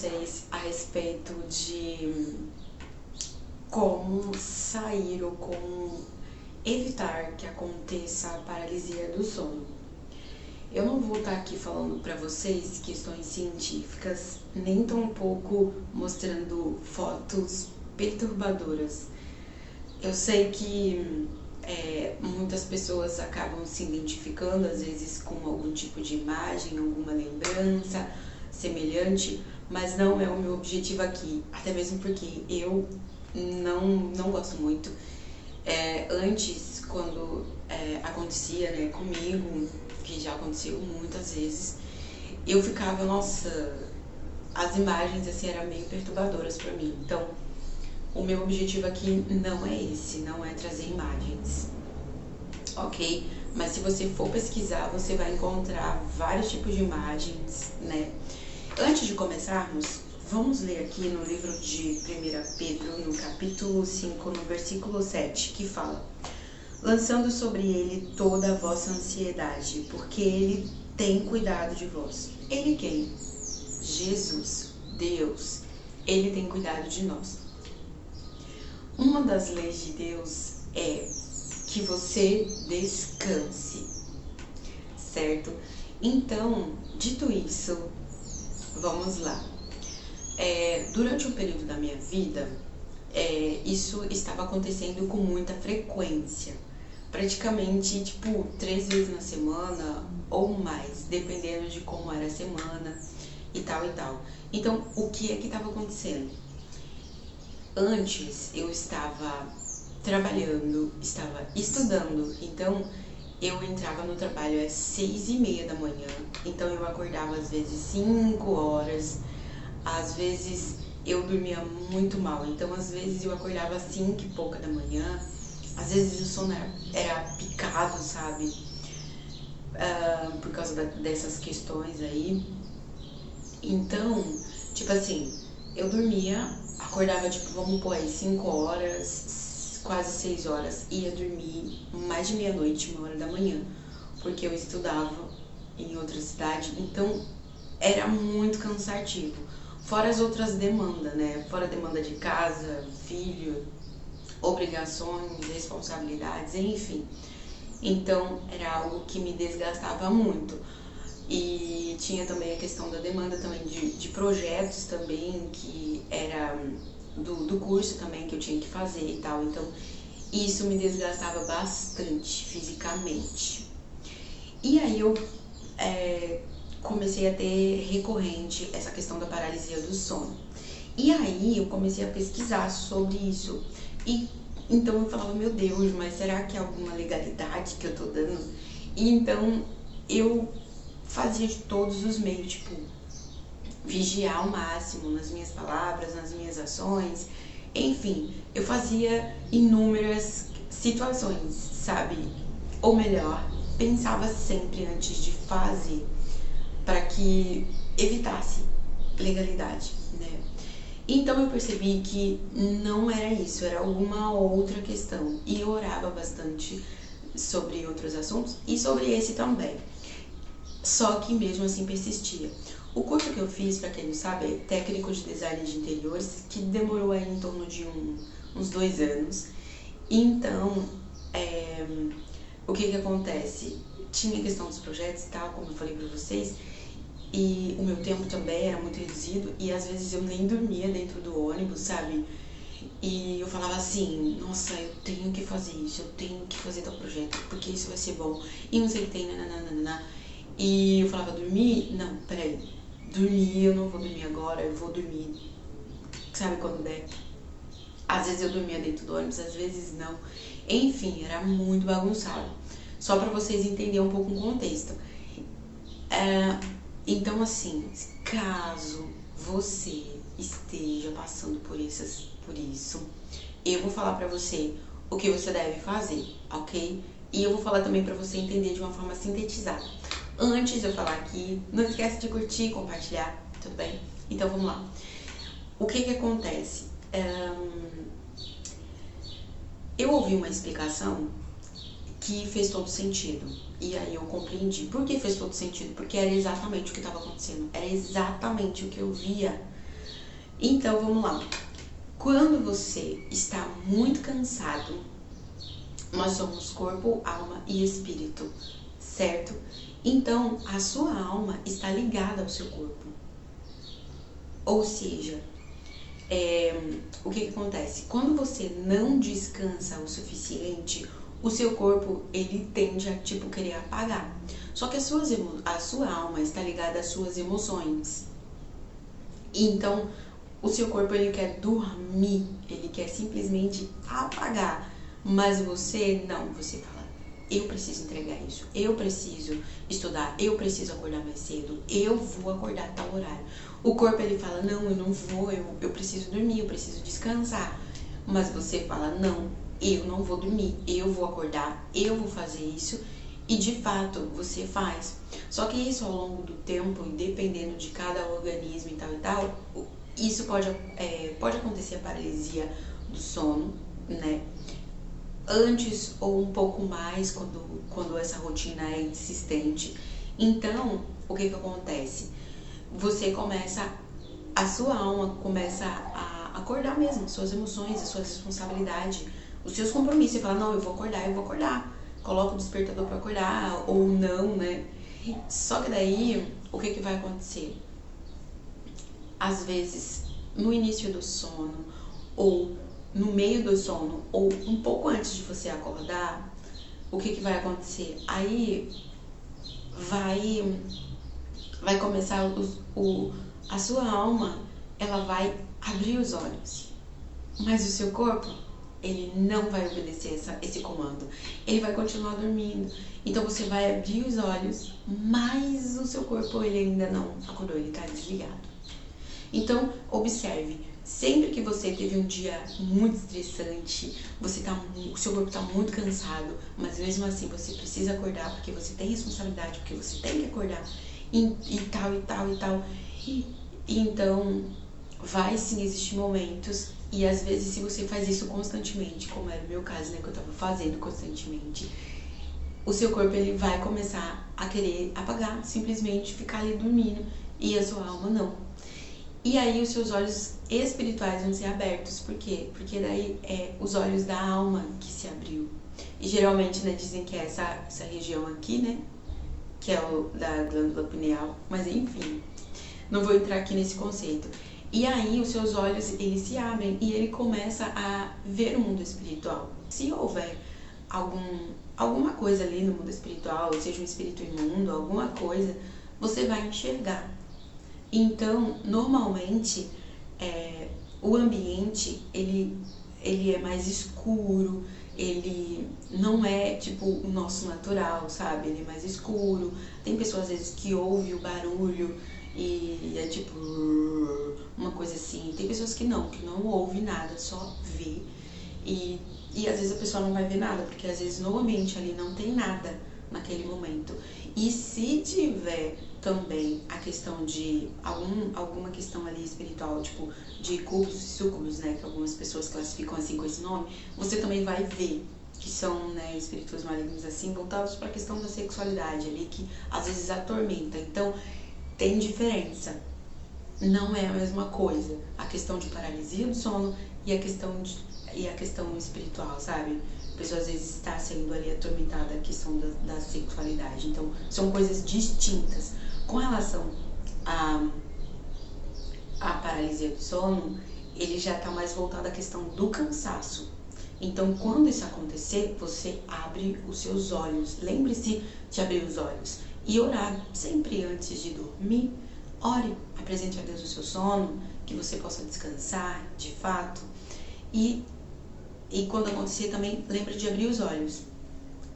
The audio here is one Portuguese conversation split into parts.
vocês a respeito de como sair ou como evitar que aconteça a paralisia do sono. Eu não vou estar aqui falando para vocês questões científicas, nem tampouco mostrando fotos perturbadoras. Eu sei que muitas pessoas acabam se identificando, às vezes, com algum tipo de imagem, alguma lembrança semelhante, mas não é o meu objetivo aqui, até mesmo porque eu não gosto muito. Antes, quando acontecia comigo, que já aconteceu muitas vezes, eu ficava, nossa, as imagens assim eram meio perturbadoras para mim. Então, o meu objetivo aqui não é esse, não é trazer imagens, ok? Mas se você for pesquisar, você vai encontrar vários tipos de imagens, né? Antes de começarmos, vamos ler aqui no livro de 1 Pedro, no capítulo 5, no versículo 7, que fala: lançando sobre ele toda a vossa ansiedade, porque ele tem cuidado de vós. Ele quem? Jesus, Deus. Ele tem cuidado de nós. Uma das leis de Deus é que você descanse, certo? Então, dito isso, vamos lá. Durante um período da minha vida, isso estava acontecendo com muita frequência. Praticamente, 3 vezes na semana ou mais, dependendo de como era a semana e tal e tal. Então, o que é que estava acontecendo? Antes, eu estava trabalhando, estava estudando, então eu entrava no trabalho às 6:30 da manhã, então eu acordava às vezes 5 horas, às vezes eu dormia muito mal, então às vezes eu acordava às 5 e pouca da manhã, às vezes o sono era picado, sabe, por causa dessas questões aí. Então, eu dormia, acordava vamos pôr aí 5 horas, quase 6 horas, ia dormir mais de meia-noite, 1 hora da manhã, porque eu estudava em outra cidade, então era muito cansativo. Fora as outras demandas, né? Fora a demanda de casa, filho, obrigações, responsabilidades, enfim. Então, era algo que me desgastava muito. E tinha também a questão da demanda também de projetos também, que era do curso também que eu tinha que fazer e tal. Então, isso me desgastava bastante fisicamente. E aí eu comecei a ter recorrente essa questão da paralisia do sono. E aí eu comecei a pesquisar sobre isso. E então eu falava, meu Deus, mas será que é alguma legalidade que eu tô dando? E então eu fazia de todos os meios, vigiar ao máximo nas minhas palavras, nas minhas ações. Enfim, eu fazia inúmeras situações, sabe? Ou melhor, pensava sempre antes de fazer, para que evitasse legalidade, né? Então eu percebi que não era isso, era alguma outra questão. E eu orava bastante sobre outros assuntos e sobre esse também. Só que mesmo assim persistia. O curso que eu fiz, para quem não sabe, é técnico de design de interiores, que demorou aí em torno de uns 2 anos. Então, o que acontece? Tinha a questão dos projetos e tal, como eu falei para vocês, e o meu tempo também era muito reduzido, e às vezes eu nem dormia dentro do ônibus, sabe? E eu falava assim, nossa, eu tenho que fazer isso, eu tenho que fazer tal projeto, porque isso vai ser bom, e não sei o que tem, nananana. E eu falava, dormir? Não, peraí, dormir, eu não vou dormir agora, eu vou dormir, sabe quando der? Às vezes eu dormia dentro do ônibus, às vezes não. Enfim, era muito bagunçado. Só para vocês entenderem um pouco o contexto. Então, assim, caso você esteja passando por isso, eu vou falar pra você o que você deve fazer, ok? E eu vou falar também pra você entender de uma forma sintetizada. Antes de eu falar aqui, não esquece de curtir e compartilhar, tudo bem? Então, vamos lá. O que acontece? Eu ouvi uma explicação que fez todo sentido. E aí eu compreendi. Por que fez todo sentido? Porque era exatamente o que estava acontecendo. Era exatamente o que eu via Então, vamos lá. Quando você está muito cansado, nós somos corpo, alma e espírito, certo? Então, a sua alma está ligada ao seu corpo. Ou seja, o que acontece? Quando você não descansa o suficiente, o seu corpo, ele tende a, querer apagar. Só que a sua alma está ligada às suas emoções. Então, o seu corpo, ele quer dormir, ele quer simplesmente apagar. Mas você, não, você fala, eu preciso entregar isso, eu preciso estudar, eu preciso acordar mais cedo, eu vou acordar a tal horário. O corpo, ele fala, não, eu não vou, eu preciso dormir, eu preciso descansar. Mas você fala, não, eu não vou dormir, eu vou acordar, eu vou fazer isso. E de fato, você faz. Só que isso ao longo do tempo, dependendo de cada organismo e tal, isso pode acontecer a paralisia do sono, né? Antes ou um pouco mais quando essa rotina é insistente. Então, o que acontece? Você começa, a sua alma começa a acordar mesmo, suas emoções, as suas responsabilidades, os seus compromissos. Você fala, não, eu vou acordar. Coloca o despertador para acordar, ou não, né? Só que daí, o que vai acontecer? Às vezes, no início do sono, ou no meio do sono, ou um pouco antes de você acordar, o que vai acontecer? Aí vai começar a sua alma, ela vai abrir os olhos, mas o seu corpo, ele não vai obedecer esse comando, ele vai continuar dormindo. Então você vai abrir os olhos, mas o seu corpo, ele ainda não acordou, ele está desligado. Então observe, sempre que você teve um dia muito estressante, o seu corpo está muito cansado, mas mesmo assim você precisa acordar porque você tem responsabilidade, porque você tem que acordar e tal. Então vai sim existir momentos, e às vezes se você faz isso constantemente, como era o meu caso, né, que eu tava fazendo constantemente, o seu corpo, ele vai começar a querer apagar, simplesmente ficar ali dormindo, e a sua alma não. E aí os seus olhos espirituais vão ser abertos. Por quê? Porque daí é os olhos da alma que se abriu. E geralmente, né, dizem que é essa região aqui, né, que é o da glândula pineal, mas enfim, não vou entrar aqui nesse conceito. E aí os seus olhos, eles se abrem e ele começa a ver o mundo espiritual. Se houver alguma coisa ali no mundo espiritual, seja um espírito imundo, alguma coisa, você vai enxergar. Então, normalmente, o ambiente, ele é mais escuro, ele não é tipo o nosso natural, sabe? Ele é mais escuro. Tem pessoas às vezes que ouvem o barulho e é tipo uma coisa assim. Tem pessoas que não ouve nada, só vê. E às vezes a pessoa não vai ver nada, porque às vezes no ambiente ali não tem nada naquele momento. E se tiver também a questão de alguma questão ali espiritual, tipo de cubos e súcubos, né, que algumas pessoas classificam assim com esse nome, você também vai ver que são, né, espíritos malignos assim, voltados para a questão da sexualidade ali, que às vezes atormenta. Então, tem diferença. Não é a mesma coisa a questão de paralisia do sono e a questão espiritual, sabe? A pessoa às vezes está sendo ali atormentada a questão da sexualidade. Então, são coisas distintas. Com relação à paralisia do sono, ele já está mais voltado à questão do cansaço. Então, quando isso acontecer, você abre os seus olhos. Lembre-se de abrir os olhos e orar sempre antes de dormir. Ore, apresente a Deus o seu sono, que você possa descansar de fato. E quando acontecer também, lembre de abrir os olhos.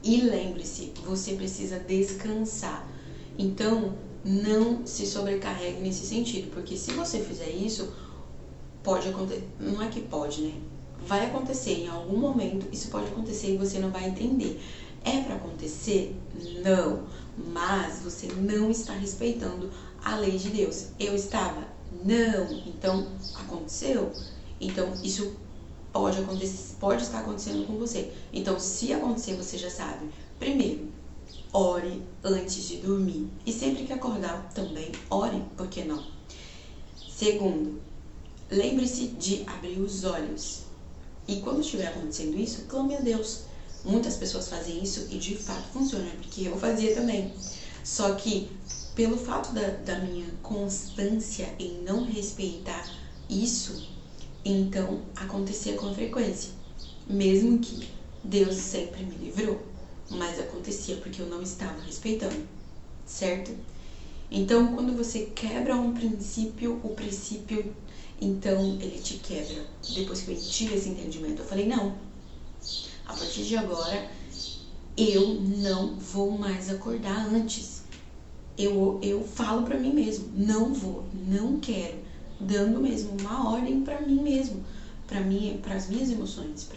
E lembre-se, você precisa descansar. Então, não se sobrecarregue nesse sentido, porque se você fizer isso, pode acontecer, não é que pode, né? Vai acontecer em algum momento, isso pode acontecer e você não vai entender. É para acontecer? Não, mas você não está respeitando a lei de Deus. Eu estava? Não. Então, aconteceu? Então, isso pode acontecer, pode estar acontecendo com você. Então, se acontecer, você já sabe. Primeiro, ore antes de dormir. E sempre que acordar, também ore, por que não? Segundo, lembre-se de abrir os olhos. E quando estiver acontecendo isso, clame a Deus. Muitas pessoas fazem isso e de fato funciona, porque eu fazia também. Só que pelo fato da minha constância em não respeitar isso, então acontecia com frequência. Mesmo que Deus sempre me livrou, mas acontecia porque eu não estava respeitando, certo? Então, quando você quebra um princípio, o princípio, então, ele te quebra. Depois que eu tive esse entendimento, eu falei, não, a partir de agora, eu não vou mais acordar antes. Eu falo pra mim mesmo, não vou, não quero, dando mesmo uma ordem pra mim mesmo, para as minhas emoções,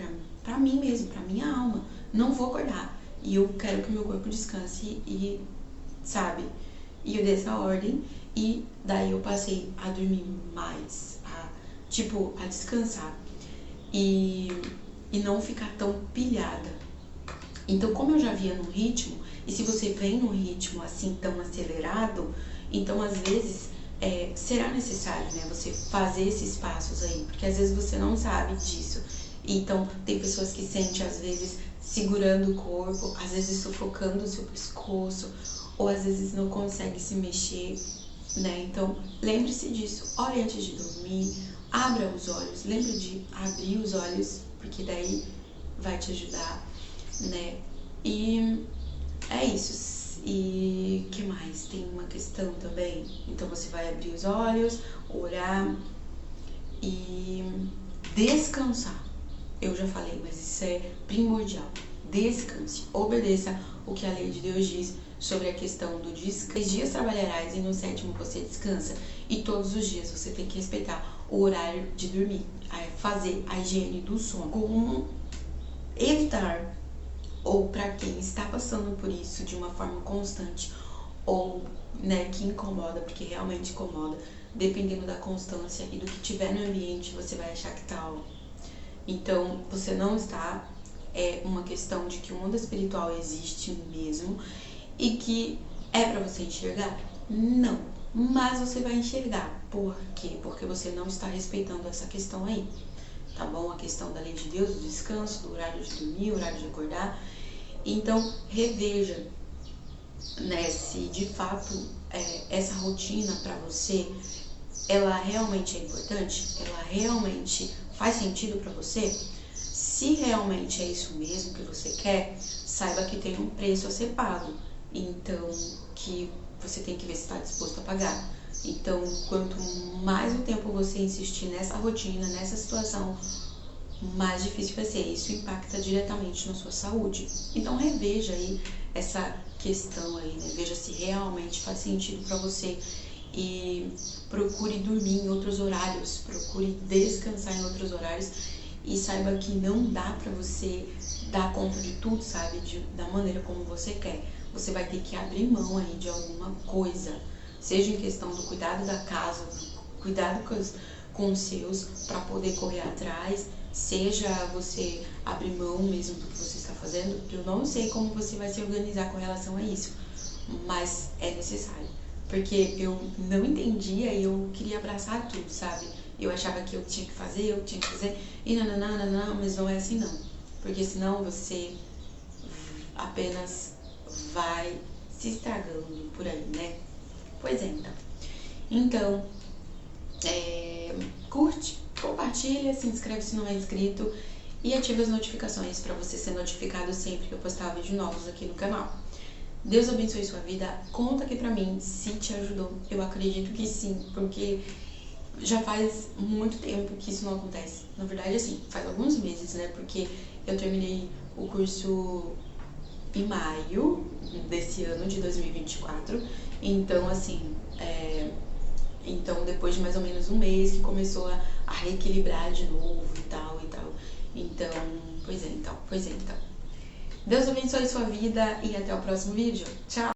pra mim mesmo, pra minha alma. Não vou acordar. E eu quero que meu corpo descanse e, sabe? E eu dei essa ordem e daí eu passei a dormir mais, a descansar e não ficar tão pilhada. Então, como eu já via no ritmo, e se você vem num ritmo assim tão acelerado, então às vezes será necessário, né, você fazer esses passos aí, porque às vezes você não sabe disso. Então, tem pessoas que sentem às vezes segurando o corpo, às vezes sufocando o seu pescoço, ou às vezes não consegue se mexer, né? Então, lembre-se disso. Ore antes de dormir, abra os olhos, lembre de abrir os olhos, porque daí vai te ajudar, né? E é isso. E que mais? Tem uma questão também. Então, você vai abrir os olhos, orar e descansar. Eu já falei, mas isso é primordial. Descanse, obedeça o que a lei de Deus diz sobre a questão do descanso. 6 dias trabalharás e no 7º você descansa. E todos os dias você tem que respeitar o horário de dormir, fazer a higiene do sono. Como evitar, ou para quem está passando por isso de uma forma constante, ou né, que incomoda, porque realmente incomoda, dependendo da constância e do que tiver no ambiente, você vai achar que tá, ó. Então, você não está, é uma questão de que o mundo espiritual existe mesmo e que é para você enxergar? Não, mas você vai enxergar. Por quê? Porque você não está respeitando essa questão aí, tá bom? A questão da lei de Deus, do descanso, do horário de dormir, horário de acordar. Então, reveja, né, se de fato essa rotina para você, ela realmente é importante? Ela realmente faz sentido para você? Se realmente é isso mesmo que você quer, saiba que tem um preço a ser pago. Então, que você tem que ver se está disposto a pagar. Então, quanto mais o tempo você insistir nessa rotina, nessa situação, mais difícil vai ser. Isso impacta diretamente na sua saúde. Então, reveja aí essa questão aí, né? Veja se realmente faz sentido para você e procure dormir em outros horários, procure descansar em outros horários e saiba que não dá pra você dar conta de tudo, sabe? Da maneira como você quer. Você vai ter que abrir mão aí de alguma coisa, seja em questão do cuidado da casa, do cuidado com os seus, para poder correr atrás, seja você abrir mão mesmo do que você está fazendo. Eu não sei como você vai se organizar com relação a isso, mas é necessário. Porque eu não entendia e eu queria abraçar tudo, sabe? Eu achava que eu tinha que fazer, e não, mas não é assim não. Porque senão você apenas vai se estragando por aí, né? Pois é, então. Então, curte, compartilha, se inscreve se não é inscrito e ativa as notificações para você ser notificado sempre que eu postar vídeos novos aqui no canal. Deus abençoe sua vida. Conta aqui pra mim se te ajudou. Eu acredito que sim, porque já faz muito tempo que isso não acontece. Na verdade, assim, faz alguns meses, né? Porque eu terminei o curso em maio desse ano de 2024. Então, assim, então depois de mais ou menos um mês que começou a reequilibrar de novo e tal. Então, pois é, então. Deus abençoe sua vida e até o próximo vídeo. Tchau!